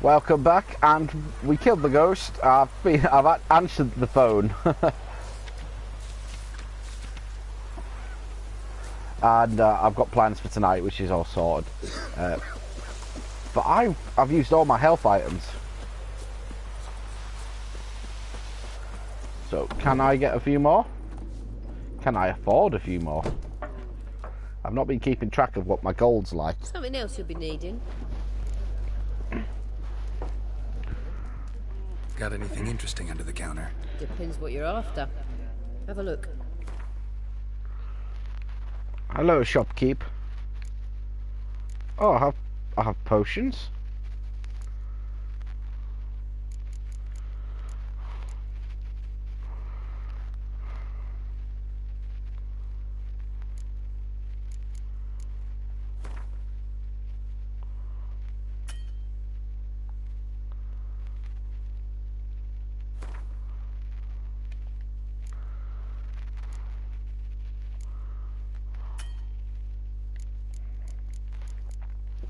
Welcome back, and we killed the ghost. I've answered the phone, and I've got plans for tonight, which is all sorted. But I've used all my health items, so can I get a few more? Can I afford a few more? I've not been keeping track of what my gold's like. Something else you'll be needing. Got anything interesting under the counter? Depends what you're after. Have a look. Hello, shopkeep. Oh, I have potions.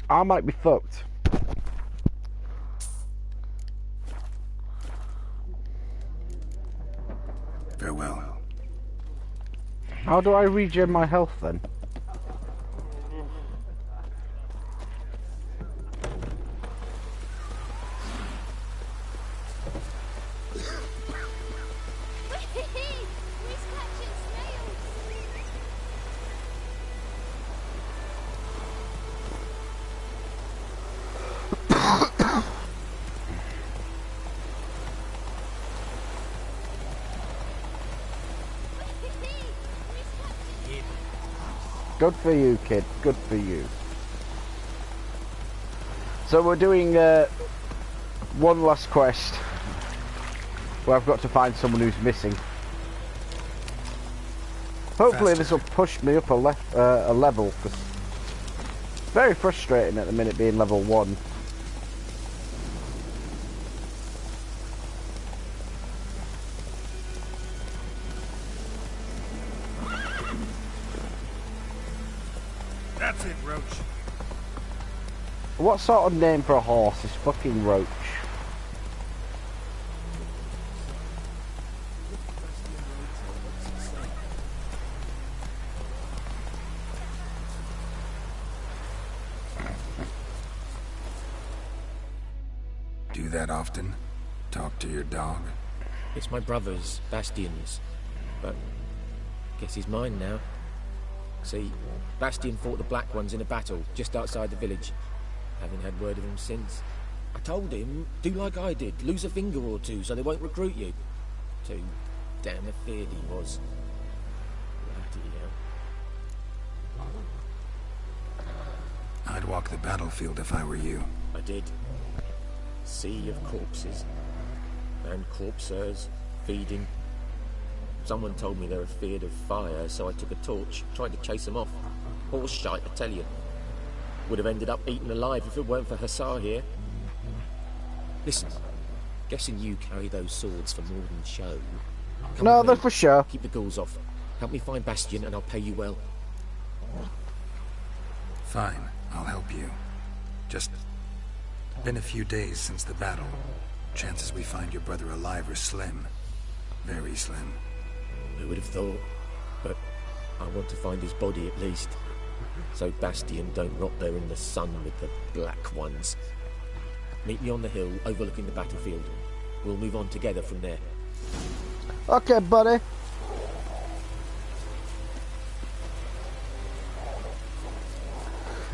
I might be fucked. Farewell. How do I regen my health then? Good for you, kid. Good for you. So we're doing one last quest where I've got to find someone who's missing. Hopefully this will push me up a level, because it's very frustrating at the minute being level 1. That's it, Roach. What sort of name for a horse is fucking Roach? Do that often? Talk to your dog? It's my brother's, Bastion's. But guess he's mine now. See, Bastion fought the Black Ones in a battle just outside the village. Haven't had word of him since. I told him, do like I did, lose a finger or two so they won't recruit you. Too damn afeard he was. Bloody hell. I'd walk the battlefield if I were you. I did. Sea of corpses. And corpsers, feeding. Someone told me they were feared of fire, so I took a torch, tried to chase them off. Horse shite, I tell you. Would have ended up eaten alive if it weren't for Hussar here. Listen, guessing you carry those swords for more than show. No, they're for sure. Keep the ghouls off. Help me find Bastion and I'll pay you well. Fine, I'll help you. Just been a few days since the battle. Chances we find your brother alive are slim. Very slim. Who would have thought? But I want to find his body at least. So Bastion don't rot there in the sun with the Black Ones. Meet me on the hill overlooking the battlefield. We'll move on together from there. Okay, buddy.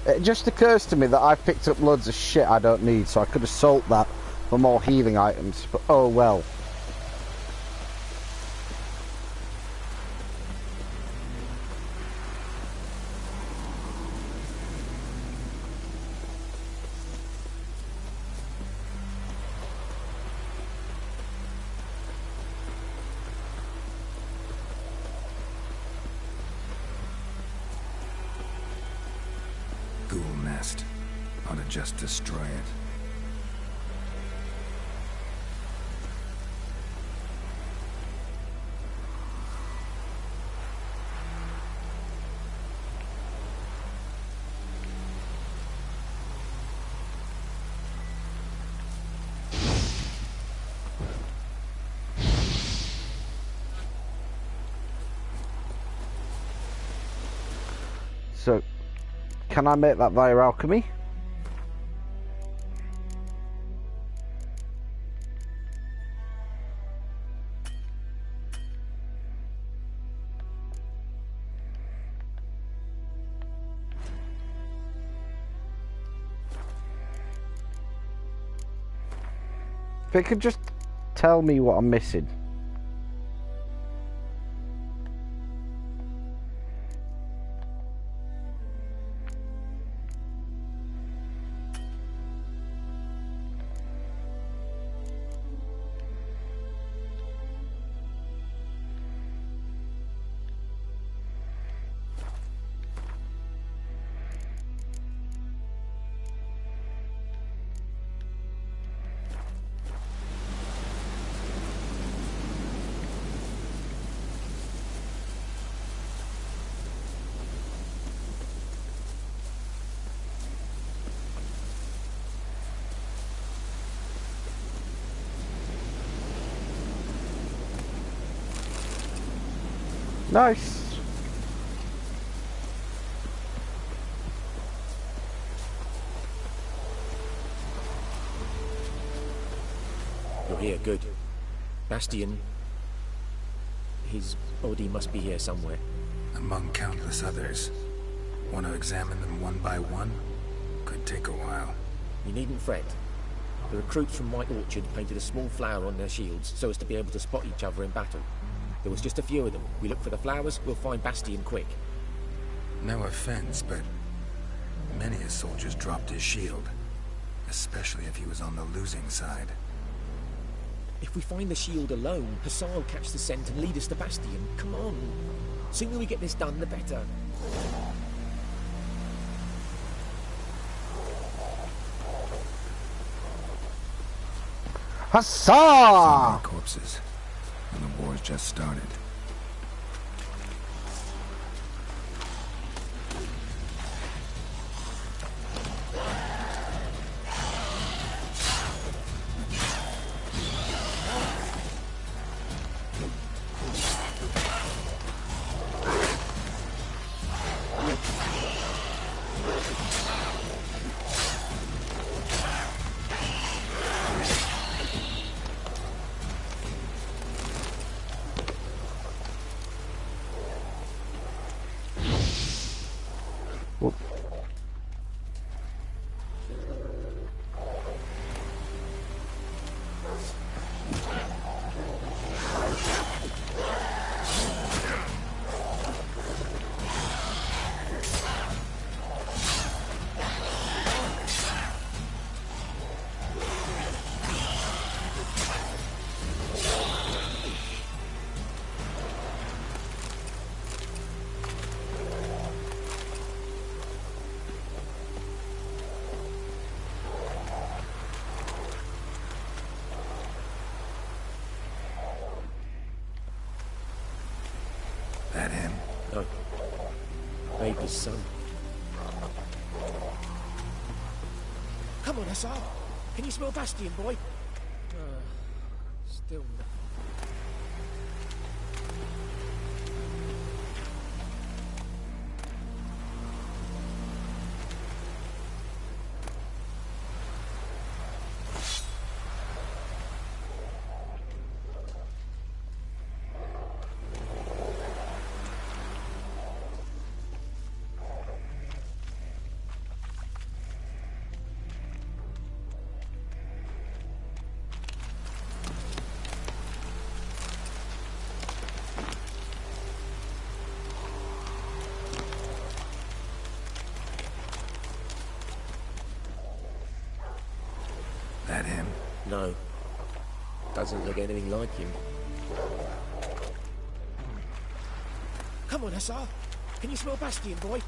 It just occurs to me that I've picked up loads of shit I don't need, so I could have sold that for more healing items, but oh well. Ghoul nest. Ought to just destroy it. So, can I make that via alchemy? If it could just tell me what I'm missing. Nice. You're here, good. Bastion... his body must be here somewhere. Among countless others. Want to examine them one by one? Could take a while. You needn't fret. The recruits from White Orchard painted a small flower on their shields so as to be able to spot each other in battle. There was just a few of them. We look for the flowers, we'll find Bastion quick. No offense, but many a soldier's dropped his shield. Especially if he was on the losing side. If we find the shield alone, Hassan will catch the scent and lead us to Bastion. Come on. Sooner we get this done, the better. Huzzah! Corpses. And the war's just started. That him? No. Baby's son. Come on, Hassan. Can you smell Bastion, boy? Still nothing. That him? No. Doesn't look anything like him. Come on, Hassan. Can you smell Bastion, boy?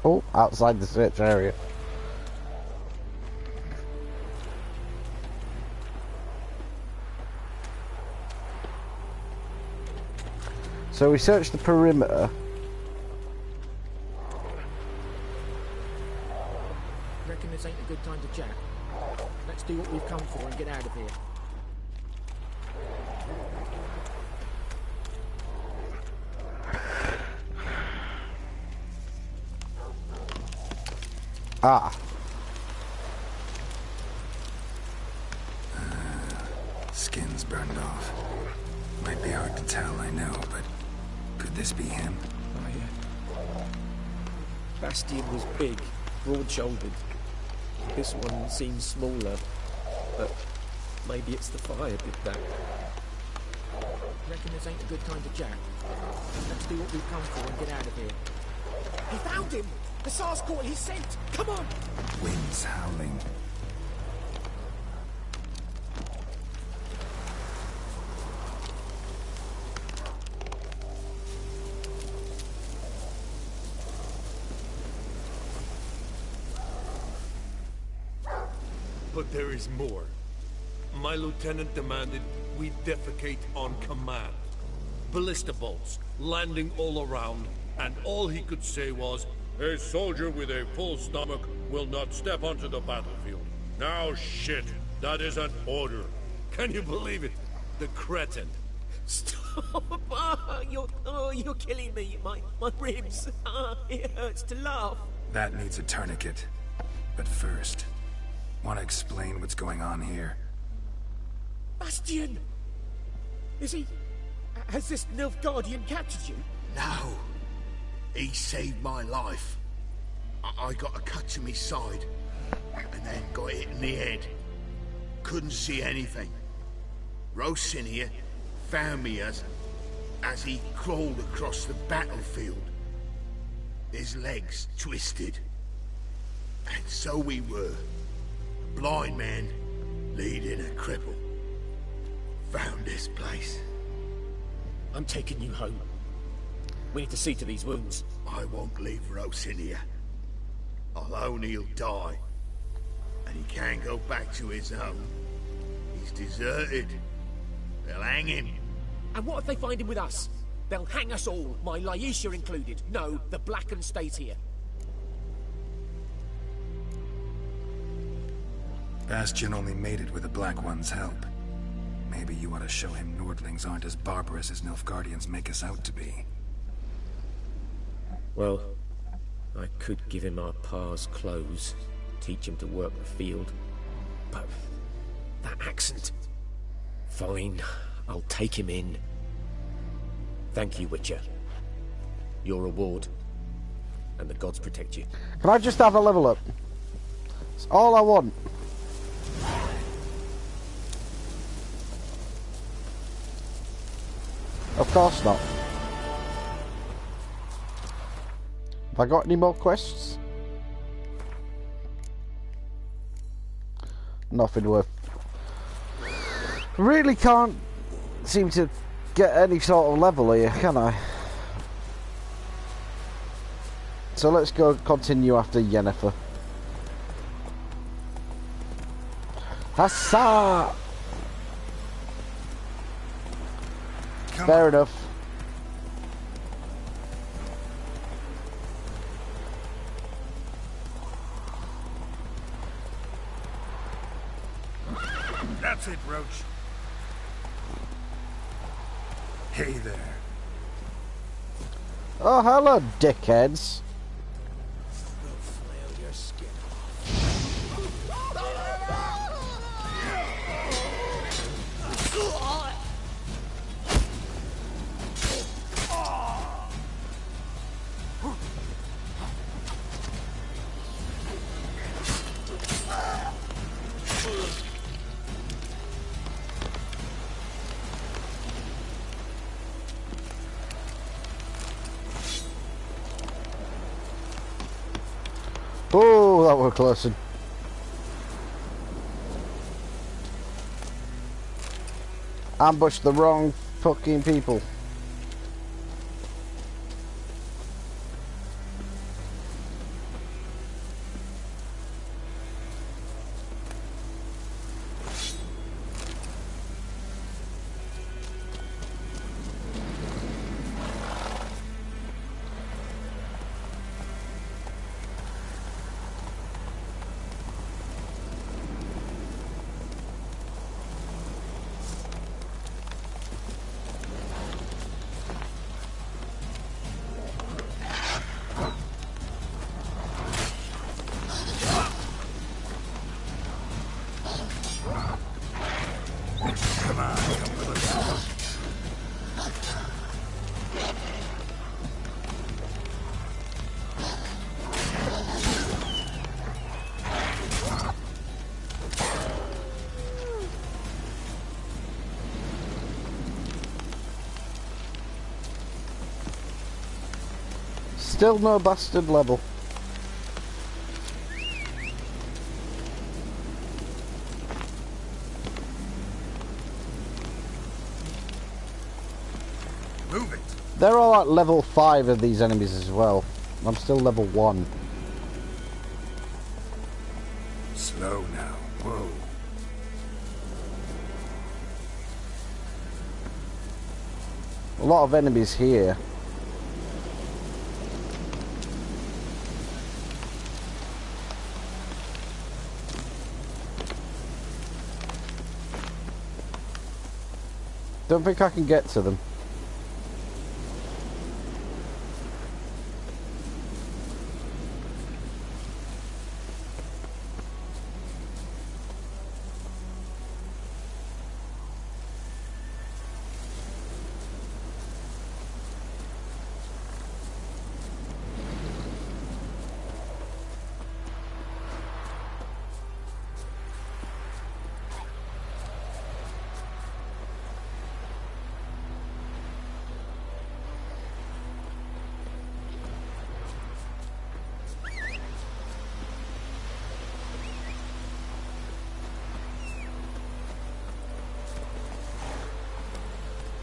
Oh, outside the search area. So we searched the perimeter. Reckon this ain't a good time to chat. Let's do what we've come for and get out of here. Ah. Skin's burned off. Might be hard to tell, I know, but could this be him? Oh, yeah. Bastian was big, broad-shouldered. This one seems smaller, but maybe it's the fire did that. Reckon this ain't a good time to chat. Let's do what we've come for and get out of here. He found him! The SARS call he sent! Come on! Winds howling. But there is more. My lieutenant demanded we defecate on command. Ballista bolts, landing all around, and all he could say was, "A soldier with a full stomach will not step onto the battlefield." Now shit, that is an order. Can you believe it? The cretin. Stop! You're killing me. My ribs. It hurts to laugh. That needs a tourniquet. But first, want to explain what's going on here? Bastian! Is he... Has this Nilfgaardian captured you? No. He saved my life. I got a cut to my side, and then got hit in the head. Couldn't see anything. Rosinia found me as he crawled across the battlefield. His legs twisted. And so we were. Blind man leading a cripple. Found this place. I'm taking you home. We need to see to these wounds. I won't leave Rosinia. Alone he'll die. And he can't go back to his home. He's deserted. They'll hang him. And what if they find him with us? They'll hang us all, my Laisha included. No, the Blacken stays here. Bastian only made it with the Black One's help. Maybe you ought to show him Nordlings aren't as barbarous as Nilfgaardians make us out to be. Well, I could give him our pa's clothes, teach him to work the field. But that accent... Fine, I'll take him in. Thank you, Witcher. Your reward. And the gods protect you. Can I just have a level up? It's all I want. Of course not. Have I got any more quests? Nothing worth. Really can't seem to get any sort of level here, can I? So let's go continue after Yennefer. Hassa! Fair enough. That's it, Roach. Hey there. Oh, hello, dickheads. Oh, that were close. Ambushed the wrong fucking people. Come on, come closer. Still no bastard level. Move it. They're all at level 5 of these enemies as well. I'm still level 1. Slow now. Whoa. A lot of enemies here. Don't think I can get to them.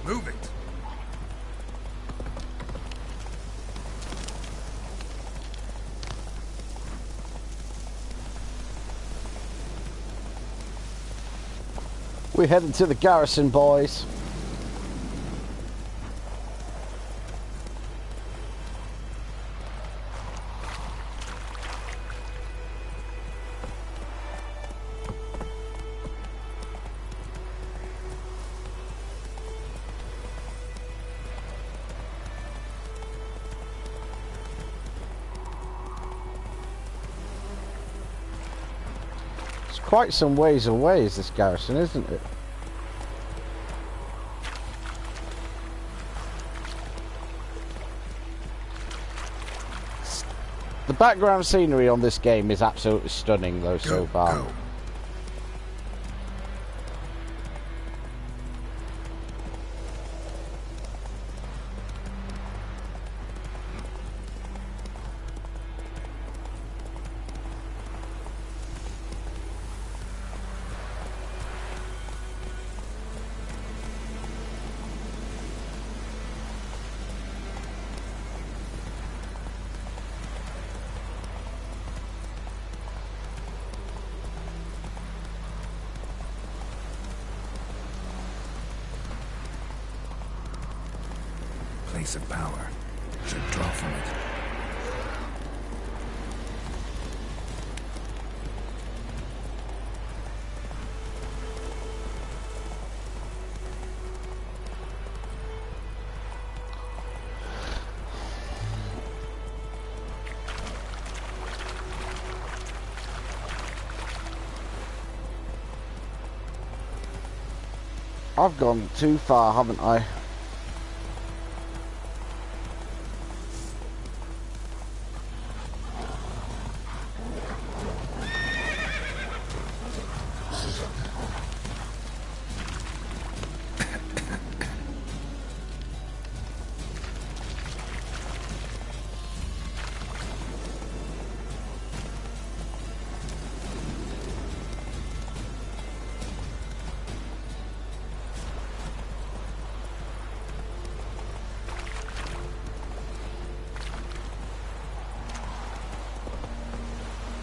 Move it. We're heading to the garrison, boys. Quite some ways away is this garrison, isn't it? The background scenery on this game is absolutely stunning though so far. Go. Place of power. Should draw from it. I've gone too far, haven't I?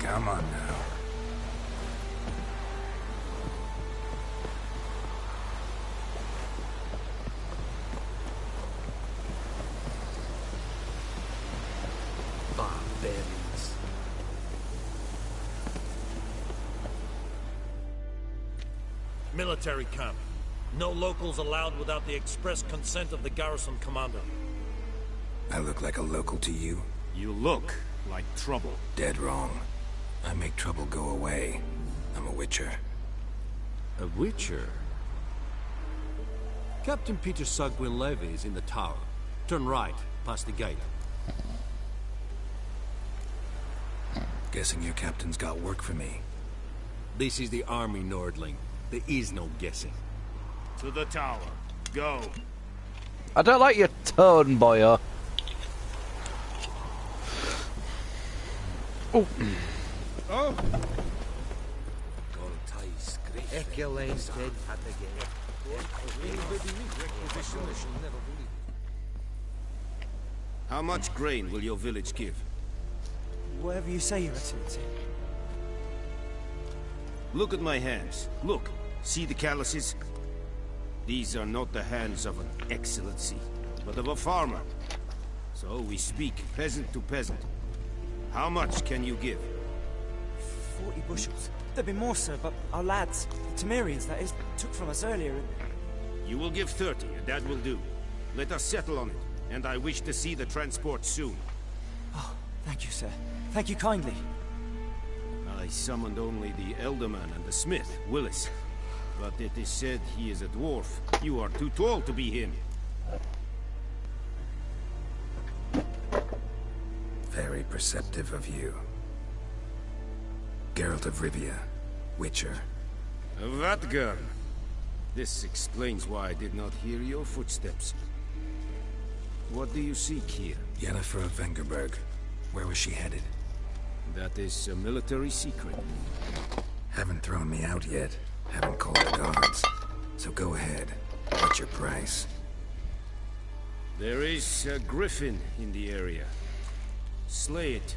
Come on now. Barbarians. Military camp. No locals allowed without the express consent of the garrison commander. I look like a local to you? You look like trouble. Dead wrong. I make trouble go away. I'm a witcher. A witcher? Captain Peter Sugwin Levy is in the tower. Turn right, past the gate. Guessing your captain's got work for me. This is the army, Nordling. There is no guessing. To the tower. Go. I don't like your tone, boyo. Oh. Oh. How much grain will your village give? Whatever you say, Your Excellency. Look at my hands. Look. See the calluses? These are not the hands of an excellency, but of a farmer. So we speak peasant to peasant. How much can you give? 40 bushels. There'd be more, sir, but our lads, the Temerians, that is, took from us earlier. You will give 30, and that will do. Let us settle on it, and I wish to see the transport soon. Oh, thank you, sir. Thank you kindly. I summoned only the Elderman and the smith, Willis. But it is said he is a dwarf. You are too tall to be him. Very perceptive of you. Geralt of Rivia, Witcher. Vatgern. This explains why I did not hear your footsteps. What do you seek here? Yennefer of Vengerberg. Where was she headed? That is a military secret. Haven't thrown me out yet. Haven't called the guards. So go ahead. What's your price? There is a griffin in the area. Slay it.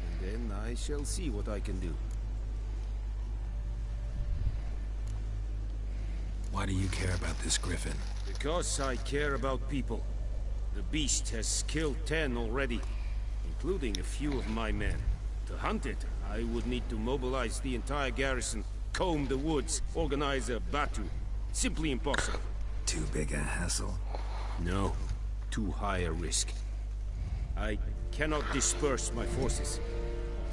And then I shall see what I can do. Why do you care about this griffin? Because I care about people. The beast has killed 10 already, including a few of my men. To hunt it, I would need to mobilize the entire garrison, comb the woods, organize a batu. Simply impossible. Too big a hassle? No. Too high a risk. I cannot disperse my forces.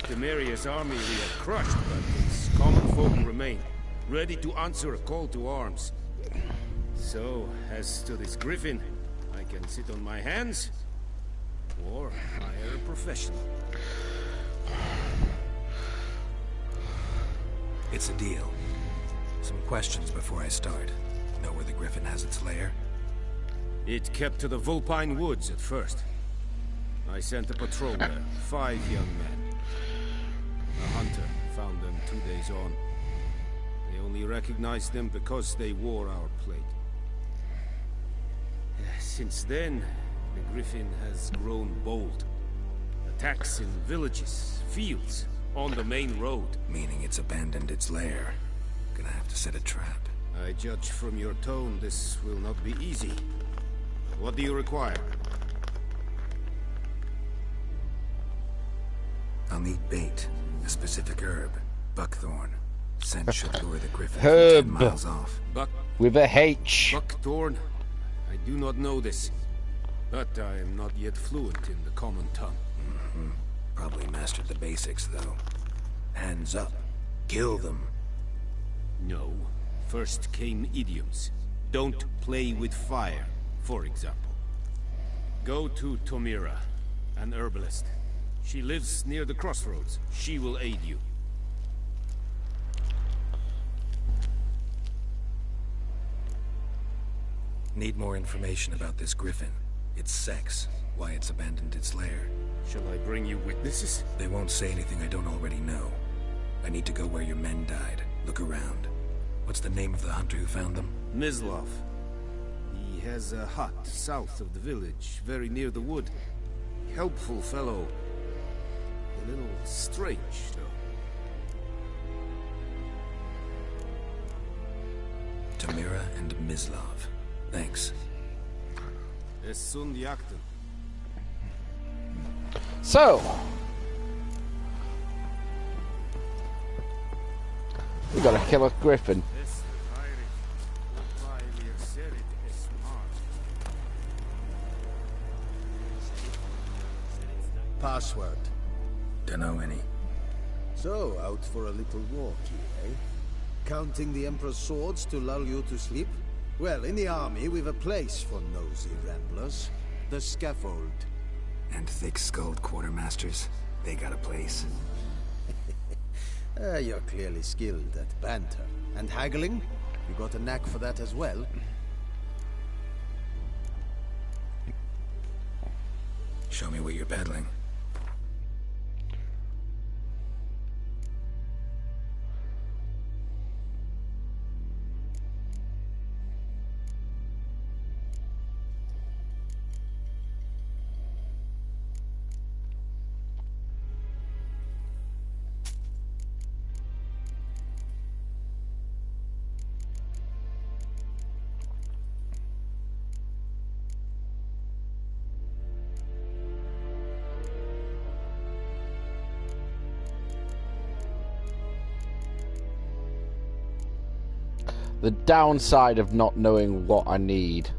Temeria's army we have crushed, but its common folk remain, ready to answer a call to arms. So, as to this griffin, I can sit on my hands, or hire a professional. It's a deal. Some questions before I start. Know where the griffin has its lair? It kept to the Vulpine Woods at first. I sent a patrol there, 5 young men. A hunter found them 2 days on. They only recognized them because they wore our plate. Since then, the griffin has grown bold. Attacks in villages, fields, on the main road. Meaning it's abandoned its lair. Gonna have to set a trap. I judge from your tone this will not be easy. What do you require? I'll need bait. A specific herb. Buckthorn. Scent should lure the griffin Herb. from 10 miles off. With a H. Buckthorn? I do not know this. But I am not yet fluent in the common tongue. Probably mastered the basics, though. Hands up. Kill them. No. First came idioms. Don't play with fire, for example. Go to Tomira, an herbalist. She lives near the crossroads. She will aid you. Need more information about this griffin. Its sex. Why it's abandoned its lair. Shall I bring you witnesses? They won't say anything I don't already know. I need to go where your men died. Look around. What's the name of the hunter who found them? Mislav. He has a hut south of the village, very near the wood. Helpful fellow. A little strange, though. Tomira and Mislav. Thanks. Es sunt jagten. So, we gotta kill a griffin. Password. Dunno any. So, out for a little walk, eh? Counting the Emperor's swords to lull you to sleep? Well, in the army, we've a place for nosy ramblers. The scaffold. And thick-skulled quartermasters, they got a place. You're clearly skilled at banter. And haggling? You got a knack for that as well? Show me what you're peddling. The downside of not knowing what I need.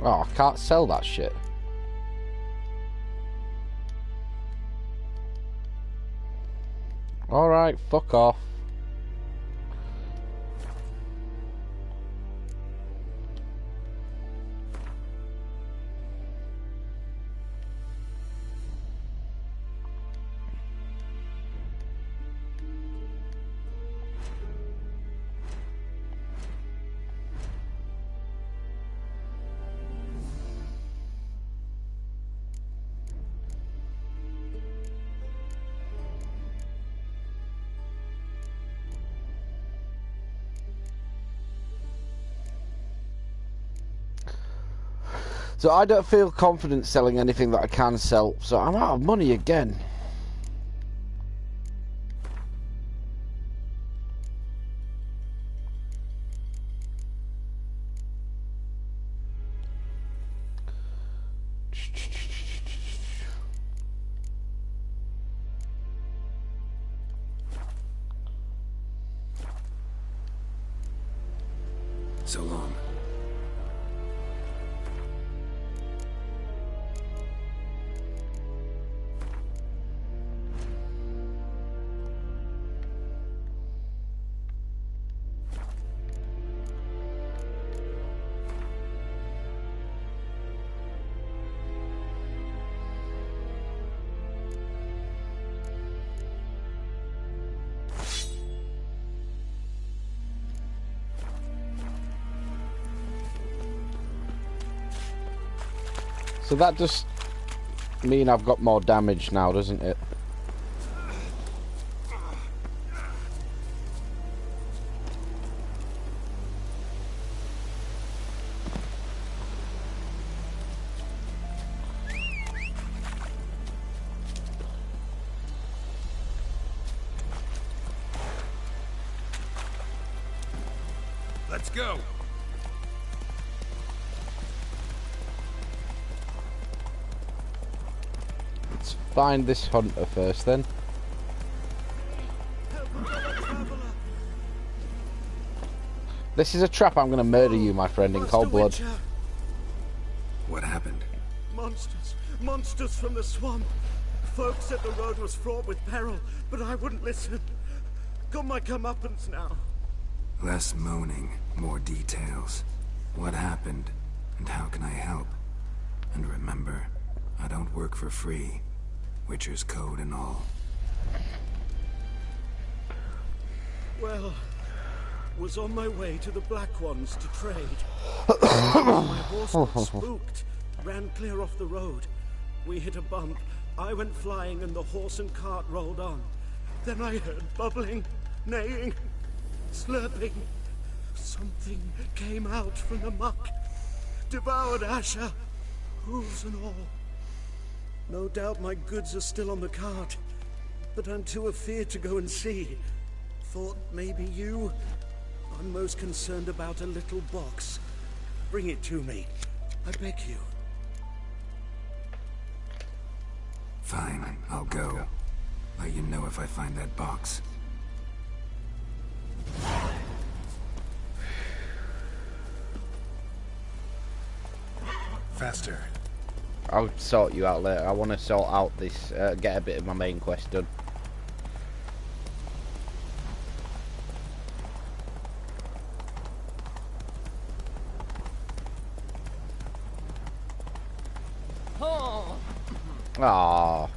Oh, I can't sell that shit. Alright, fuck off. So I don't feel confident selling anything that I can sell, so I'm out of money again. So long. So that just mean I've got more damage now, doesn't it? Let's go. Let's find this hunter first then. This is a trap. I'm going to murder you, my friend, in cold blood. What happened? Monsters from the swamp. Folks said the road was fraught with peril, but I wouldn't listen. Got my comeuppance now. Less moaning, more details. What happened, and how can I help? And remember, I don't work for free. Witcher's code and all. Well, was on my way to the Black Ones to trade. My horse got spooked, ran clear off the road. We hit a bump. I went flying and the horse and cart rolled on. Then I heard bubbling, neighing, slurping. Something came out from the muck, devoured Asher, hooves and all. No doubt my goods are still on the cart, but I'm too afeard to go and see. Thought maybe you. I'm most concerned about a little box. Bring it to me, I beg you. Fine, I'll go. Let you know if I find that box. faster. I'll sort you out later. I want to sort out this, get a bit of my main quest done. Ah.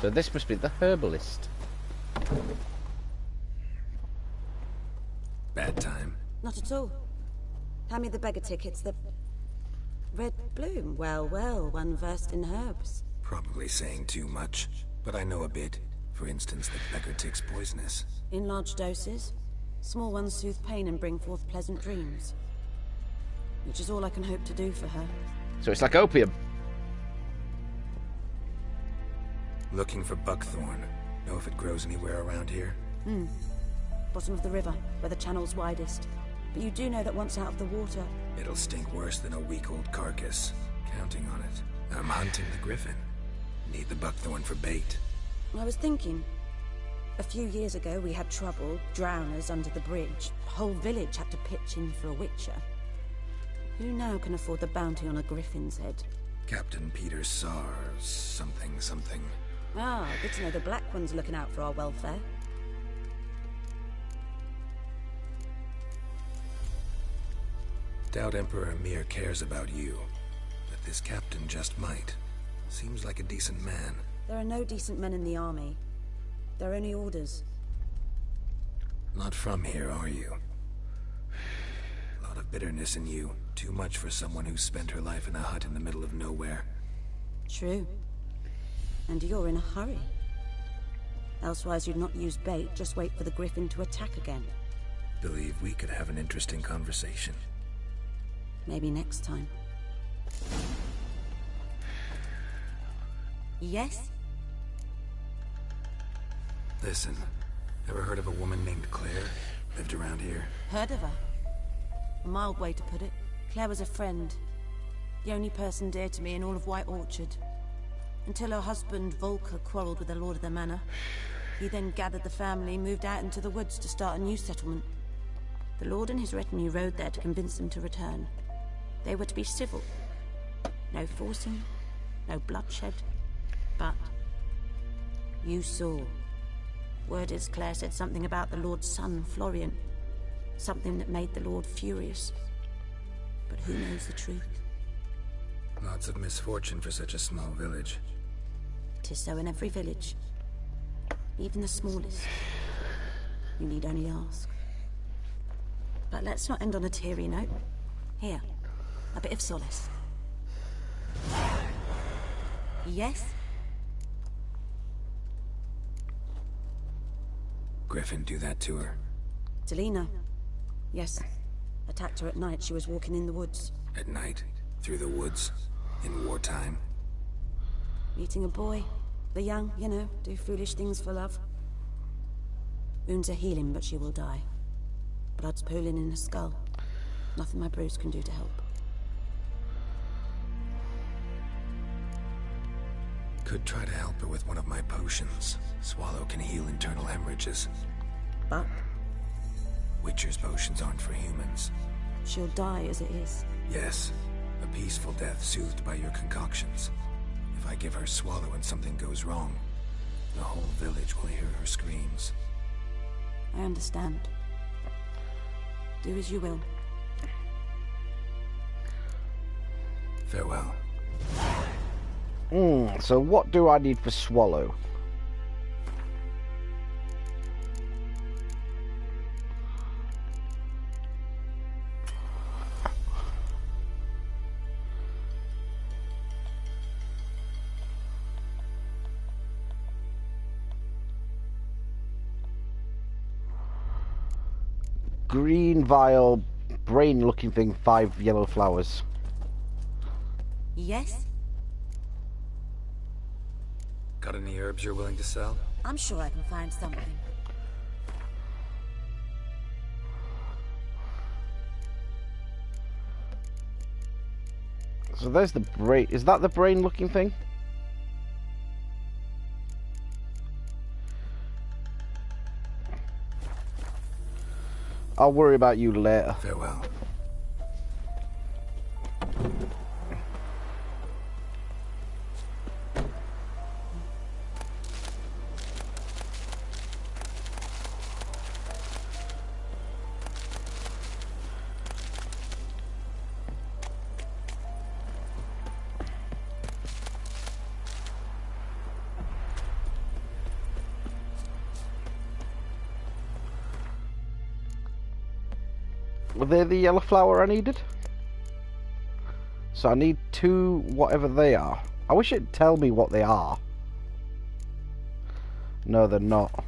So this must be the herbalist. Bad time. Not at all. Hand me the beggar tickets. The red bloom. Well, well, one versed in herbs. Probably saying too much, but I know a bit. For instance, the beggar tick's poisonous. In large doses. Small ones soothe pain and bring forth pleasant dreams. Which is all I can hope to do for her. So it's like opium. Looking for buckthorn. Know if it grows anywhere around here? Bottom of the river, where the channel's widest. But you do know that once out of the water... It'll stink worse than a week-old carcass. Counting on it. I'm hunting the griffin. Need the buckthorn for bait. I was thinking... A few years ago we had trouble, drowners under the bridge. The whole village had to pitch in for a witcher. Who now can afford the bounty on a griffin's head? Captain Peter Sars, something. Ah, good to know the Black One's looking out for our welfare. Doubt Emperor Emir cares about you, but this captain just might. Seems like a decent man. There are no decent men in the army. They're only orders. Not from here, are you? Lot of bitterness in you. Too much for someone who spent her life in a hut in the middle of nowhere. True. And you're in a hurry. Elsewise you'd not use bait, just wait for the griffin to attack again. Believe we could have an interesting conversation. Maybe next time. Yes? Listen, ever heard of a woman named Claire? Lived around here? Heard of her. A mild way to put it. Claire was a friend. The only person dear to me in all of White Orchard. Until her husband, Volker, quarreled with the lord of the manor. He then gathered the family, moved out into the woods to start a new settlement. The lord and his retinue rode there to convince them to return. They were to be civil. No forcing, no bloodshed. But you saw. Word is Claire said something about the lord's son, Florian. Something that made the lord furious. But who knows the truth? Lots of misfortune for such a small village. 'Tis so in every village. Even the smallest. You need only ask. But let's not end on a teary note. Here, a bit of solace. Yes? Griffin do that to her? Delina. Yes. Attacked her at night. She was walking in the woods. At night? Through the woods? In wartime? Meeting a boy. The young, you know, do foolish things for love. Wounds are healing, but she will die. Blood's pooling in her skull. Nothing my bruise can do to help. Could try to help her with one of my potions. Swallow can heal internal hemorrhages. But? Witcher's potions aren't for humans. She'll die as it is. Yes. A peaceful death soothed by your concoctions. If I give her Swallow and something goes wrong, the whole village will hear her screams. I understand. Do as you will. Farewell. So what do I need for Swallow? Green vial, brain looking thing, 5 yellow flowers. Yes? Got any herbs you're willing to sell? I'm sure I can find something. So there's the brain. Is that the brain looking thing? I'll worry about you later. Farewell. Were they the yellow flower I needed? So I need 2, whatever they are. I wish it'd tell me what they are. No, they're not.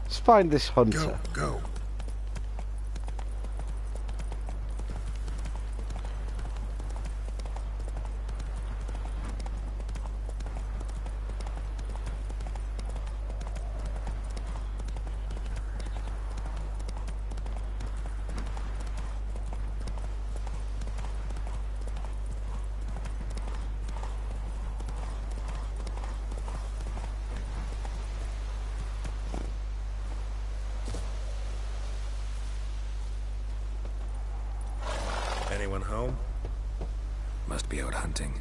Let's find this hunter. Go. Anyone home? Must be out hunting.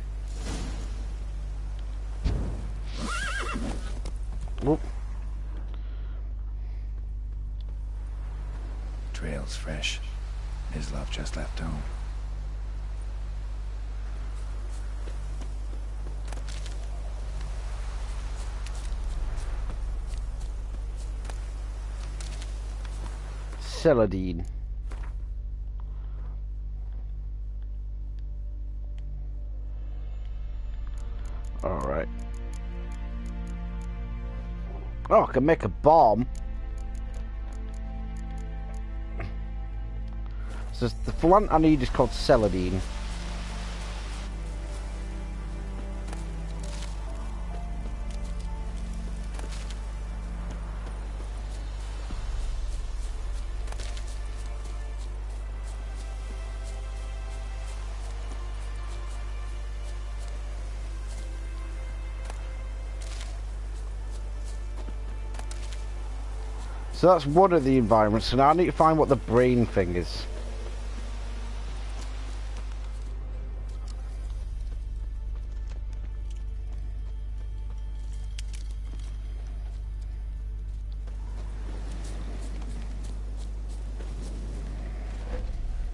Whoop. Trail's fresh. Mislav just left home. Celadine. Alright. Oh, I can make a bomb. So the plant I need is called Celadine. So that's one of the environments. So now I need to find what the brain thing is.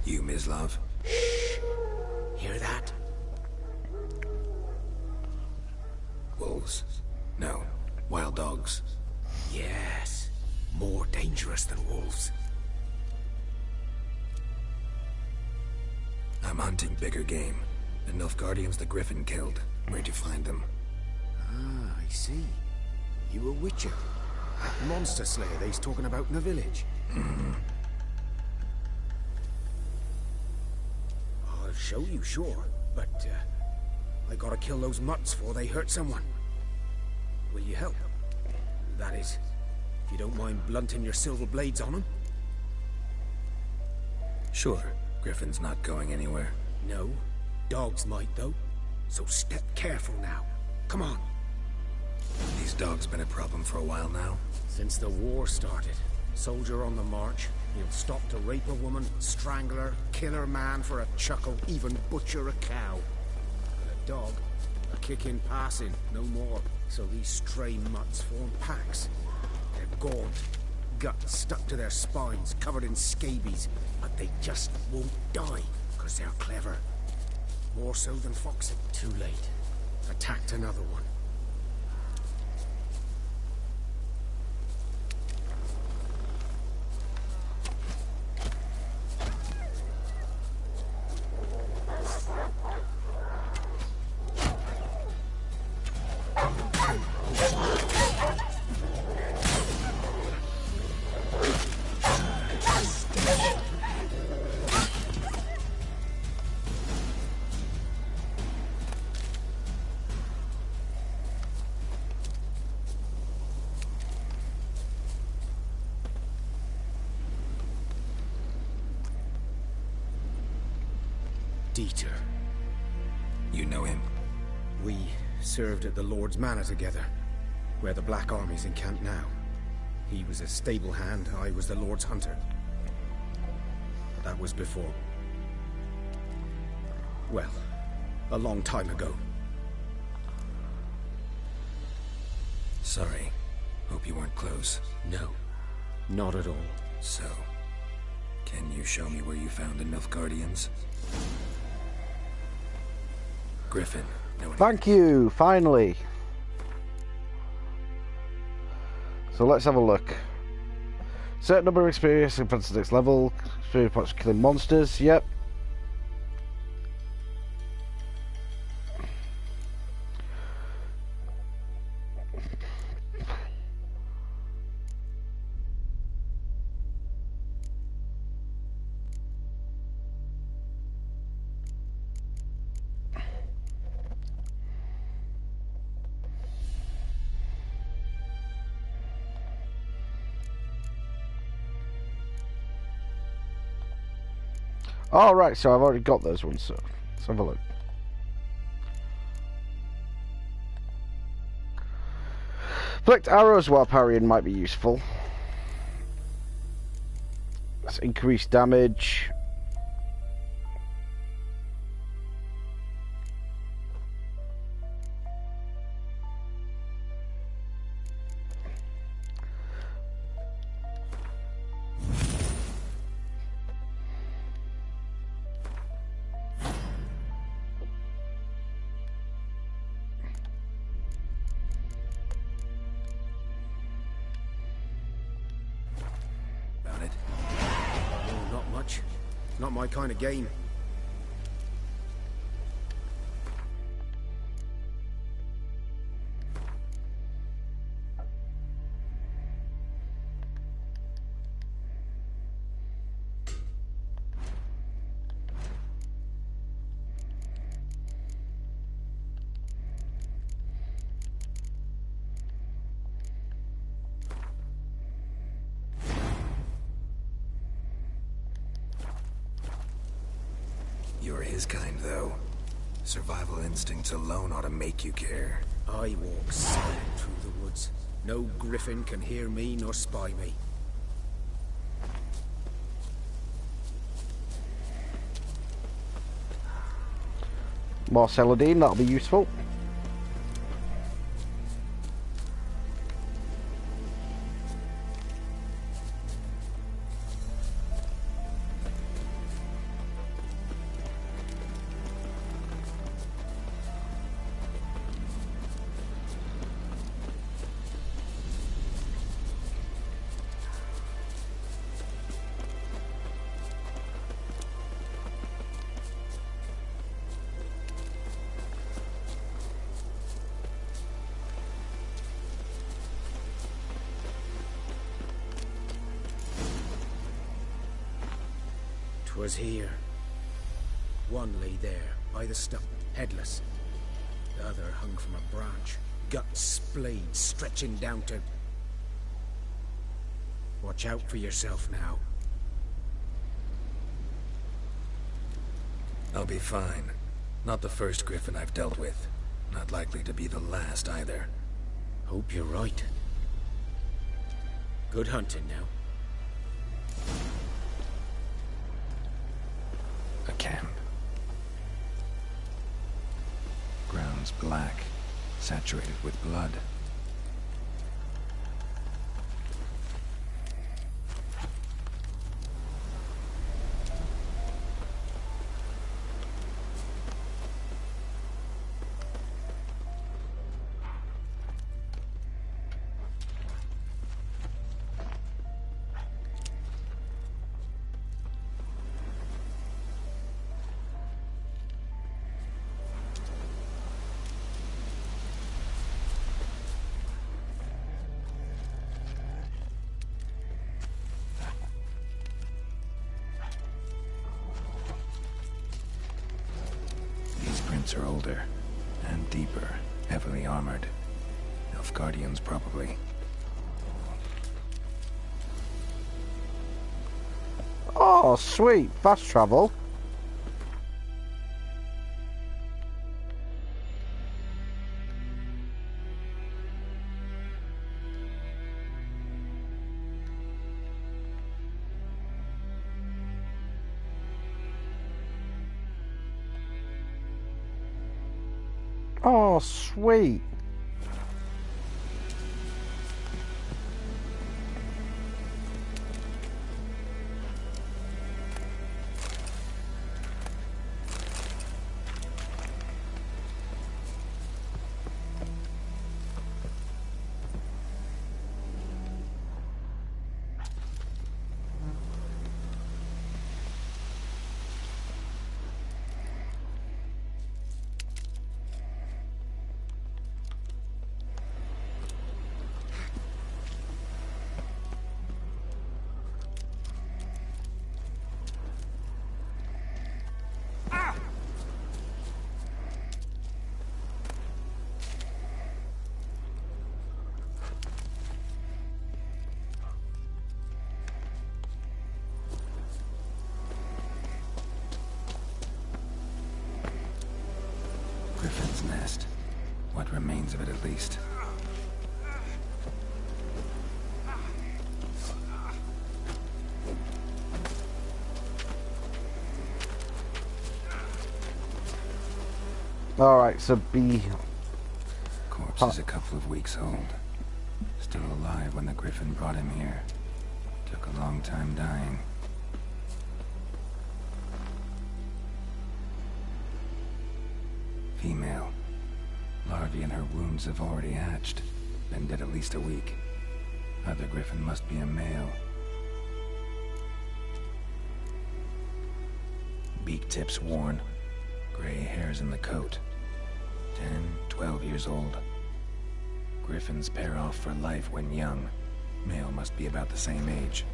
You, Mislav? Hear that? Wolves? No. Wild dogs. Yes. More dangerous than wolves. I'm hunting bigger game. The Nilfgaardians the Griffin killed. Where'd you find them? Ah, I see. You a witcher. That monster slayer they's talking about in the village. I'll show you, sure. But, I gotta kill those mutts before they hurt someone. Will you help? That is, if you don't mind blunting your silver blades on them. Sure. Griffin's not going anywhere. No. Dogs might, though. So step careful now. Come on. These dogs been a problem for a while now? Since the war started. Soldier on the march. He'll stop to rape a woman, strangle her, kill her man for a chuckle, even butcher a cow. But a dog, a kick in passing, no more. So these stray mutts form packs. They're gaunt, guts stuck to their spines, covered in scabies, but they just won't die, because they're clever. More so than foxing. Too late. Attacked another one. Dieter. You know him? We served at the Lord's Manor together, where the Black Army's encamped now. He was a stable hand, I was the Lord's hunter. But that was before. Well, a long time ago. Sorry. Hope you weren't close. No, not at all. So, can you show me where you found the Nilfgaardians? Griffin, no one. Thank you, finally. So let's have a look. Certain number of experience in next level. Experience points for killing monsters. Yep. All right, so I've already got those ones. So let's have a look. Flicked arrows while parrying might be useful. Let's increase damage. Not my kind of game. You're his kind, though. Survival instincts alone ought to make you care. I walk silent through the woods. No griffin can hear me nor spy me. More Celadine, that'll be useful. Was here. One lay there, by the stump, headless. The other hung from a branch, guts splayed, stretching down to... Watch out for yourself now. I'll be fine. Not the first griffin I've dealt with. Not likely to be the last either. Hope you're right. Good hunting now. A camp. Ground's black, saturated with blood. Are older and deeper, heavily armored. Nilfgaardians, probably. Oh, sweet. Fast travel. Oh, sweet. Griffin's nest. What remains of it, at least. Alright, so B. Corpse is a couple of weeks old. Still alive when the Griffin brought him here. Took a long time dying. Female. Larvae in her wounds have already hatched. Been dead at least a week. Other Griffin must be a male. Beak tips worn. Gray hairs in the coat. 10, 12 years old. Griffins pair off for life when young. Male must be about the same age.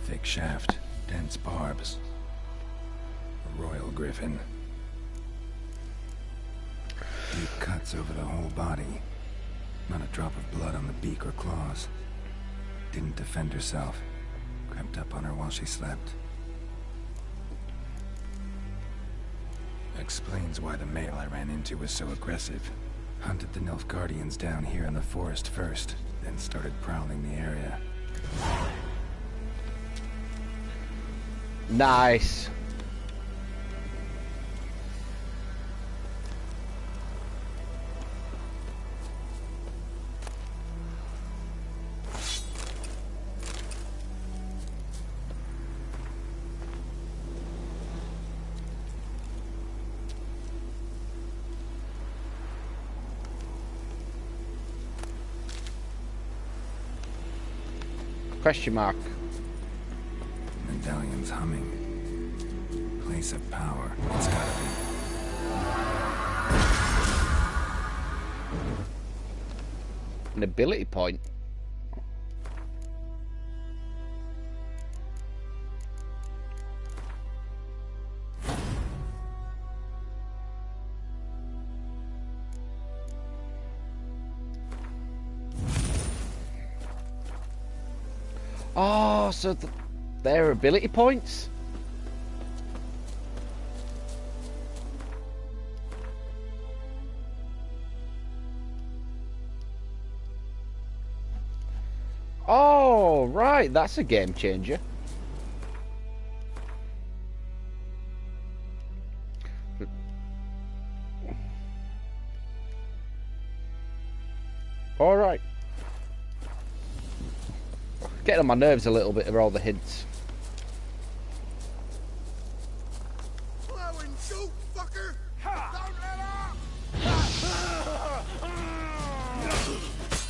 Thick shaft, dense barbs. A royal griffin. Deep cuts over the whole body. Not a drop of blood on the beak or claws. Didn't defend herself. Crept up on her while she slept. Explains why the male I ran into was so aggressive. Hunted the Nilfgaardians down here in the forest first, then started prowling the area. Nice. Question mark. Medallion's humming. Place of power. It's gotta be. An ability point. Oh, so they're ability points? Oh, right, that's a game changer. All right. Getting on my nerves a little bit of all the hints. Blow and shoot, fucker! Don't let up!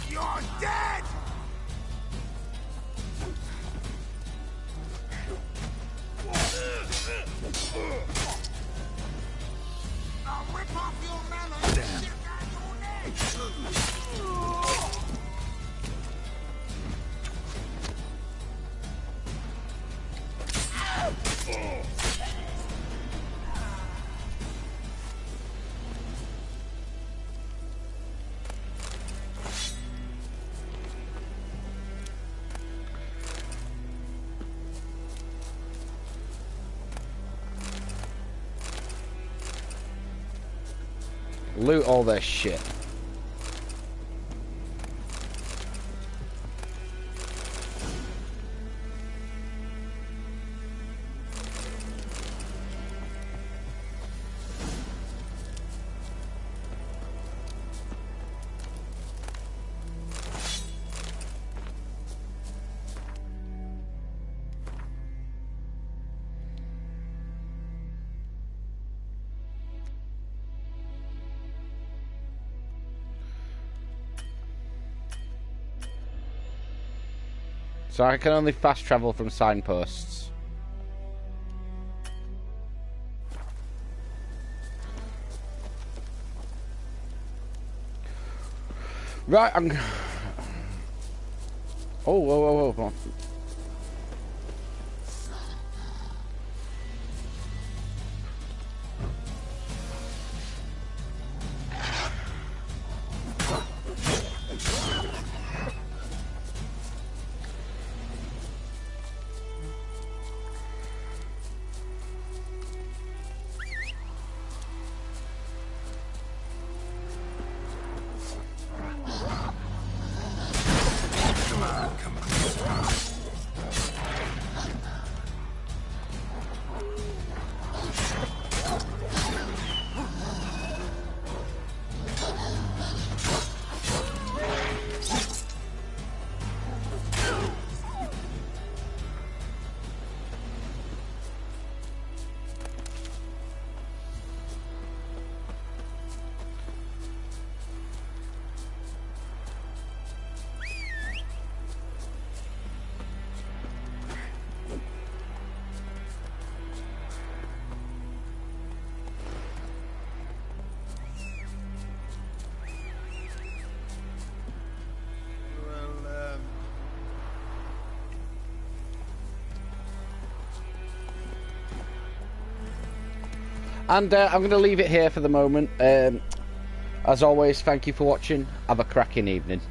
You're dead! I'll rip off your melon! Damn. Loot all their shit. So I can only fast travel from signposts. Right, I'm... Oh, whoa, whoa, whoa, whoa. And I'm going to leave it here for the moment. As always, thank you for watching. Have a cracking evening.